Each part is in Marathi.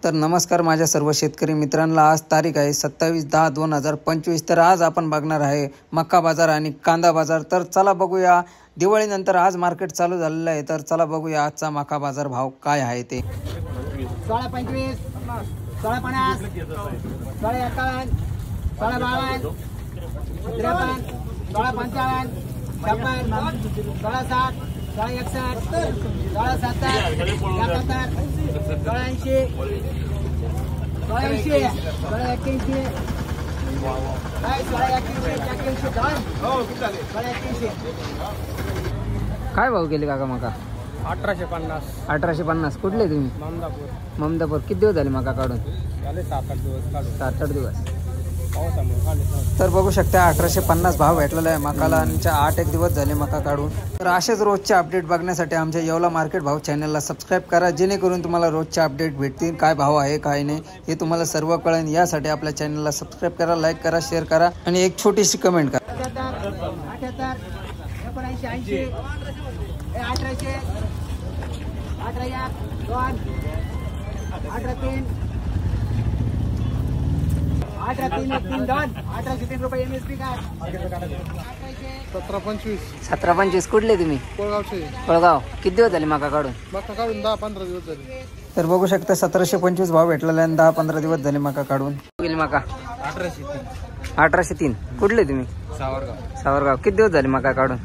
तर नमस्कार माझ्या सर्व शेतकरी मित्रांना। आज तारीख आहे 27/10/2025। तर आज आपण बघणार आहे मक्का बाजार आणि कांदा बाजार। तर चला बघूया, दिवाळीनंतर आज मार्केट चालू झालेलं आहे। तर चला बघूया आजचा मक्का बाजार भाव काय आहे ते। 16.25, 16.50, 16.51, 16.52, 53, 16.55, 56, 16.60, 16.61, 16.70, 71, 16.80, 16.81, 16.81, काय भाव गेले काका मका? 1850. 1850। कुठले तुम्ही? ममदापूर. ममदापूर। किती दिवस झाले मका काढून? झाले 7-8 दिवस काढून. 7-8 दिवस। पावसामुळे खाली. तर बघू शकता 1850 भाव भेटलेला आहे मकाला आणि 8-1 दिवस झाले मका काढून। तर असेच रोजचे अपडेट बघण्यासाठी आमच्या येवला मार्केट भाव चॅनलला सबस्क्राईब करा, जेणेकरून तुम्हाला रोजचे अपडेट भेटतील। काय भाव आहे काय नाही हे तुम्हाला सर्व कळेल। यासाठी आपल्या चॅनलला सबस्क्राईब करा, लाईक करा, शेअर करा आणि एक छोटीशी कमेंट करा। 18.3 रुपये MSP का? 17-25। कुठले तुम्ही? कोळगावचे. कोळगाव। किती दिवस झाले मका काढून? मका काढून 10-15 दिवस झाले. तर बघू शकता 1725 भाव भेटलेला आहे। 10-15 दिवस झाले मका काढून। गेली मका 1803। कुठले तुम्ही? सावरगाव। किती दिवस झाले मका काढून?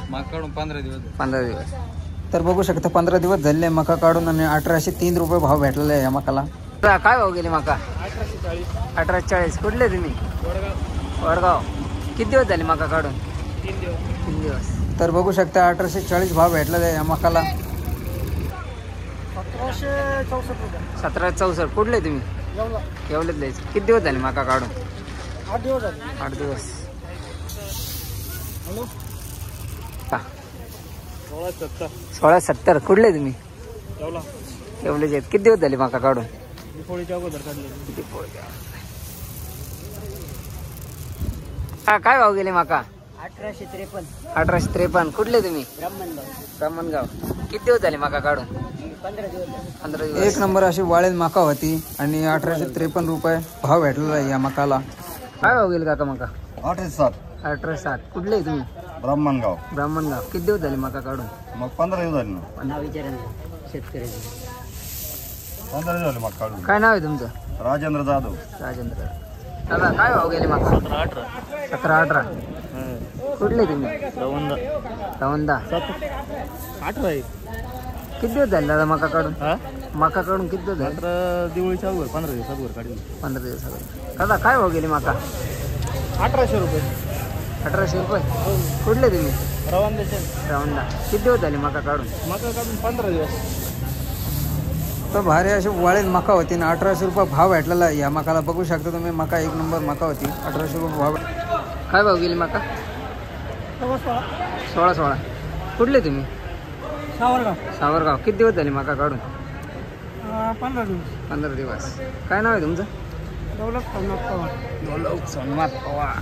मका काढून 15 दिवस. 15 दिवस। तर बघू शकता 15 दिवस झाले मका काढून आणि 1803 रुपये भाव भेटलेला आहे या मकाला। काय भाव गेले मका? 1840। कुठले तुम्ही? वडगाव। किती दिवस झाले मका काढून? 3 दिवस। तर बघू शकता 1840 भाव भेटलेला आहे या मकाला। 1764। कुठले तुम्ही? येवलेतले। किती दिवस झाले मका काढून? 8 दिवस झाले. 8 दिवस। 1670। कुठले तुम्ही? येवलेचे। किती दिवस झाले मका काढून? दिपोळीच्या अगोदर काढले. काय भाव गेले मका? 1853. 1853। कुठले तुम्ही? ब्राह्मणगाव. ब्राह्मणगाव। किती दिवस झाले मका काढून? 15 दिवस. 15 दिवस। एक नंबर अशी वाळेल मका होती आणि 1853 रुपये भाव भेटलेला आहे या मकाला। काय भाव गेले काका मका? 1807. 1807। कुठले तुम्ही? ब्राह्मणगाव. ब्राह्मणगाव। किती दिवस झाले मका काढून? मग 15 दिवस झाले ना. नाव विचारा शेतकरी. 15 दिवस झाले मग काढून. काय नाव आहे तुमचं? राजेंद्र जाधव. राजेंद्र। दादा काय भाव गेले मका? 17-18। कुठले तुम्ही? रवंदा। 18 आहे. किती दिवस झाले दादा मका काढून? मका काढून किती दिवस झाले? दिवाळीच्या अगोदर 15 दिवस अगोदर काढली. 15 दिवस। दादा काय भाव गेले मका? 1800 रुपये. 1800 रुपये। कुठले तुम्ही? रवंदा. किती दिवस झाले मका काढून? मका काढून 15 दिवस. तर भारी अशी वाळेल मका होती ना। 1800 रुपये भाव भेटलेला या मकाला। बघू शकता तुम्ही मका एक नंबर मका होती। 1800 रुपये भाव। काय भाव गेली मका? 16. कुठले तुम्ही? सावरगाव। किती दिवस झाले मका काढून? 15 दिवस. 15 दिवस। काय नाव आहे तुमचं? दौलत सोमनाथ पवार. सोमनाथ पवार।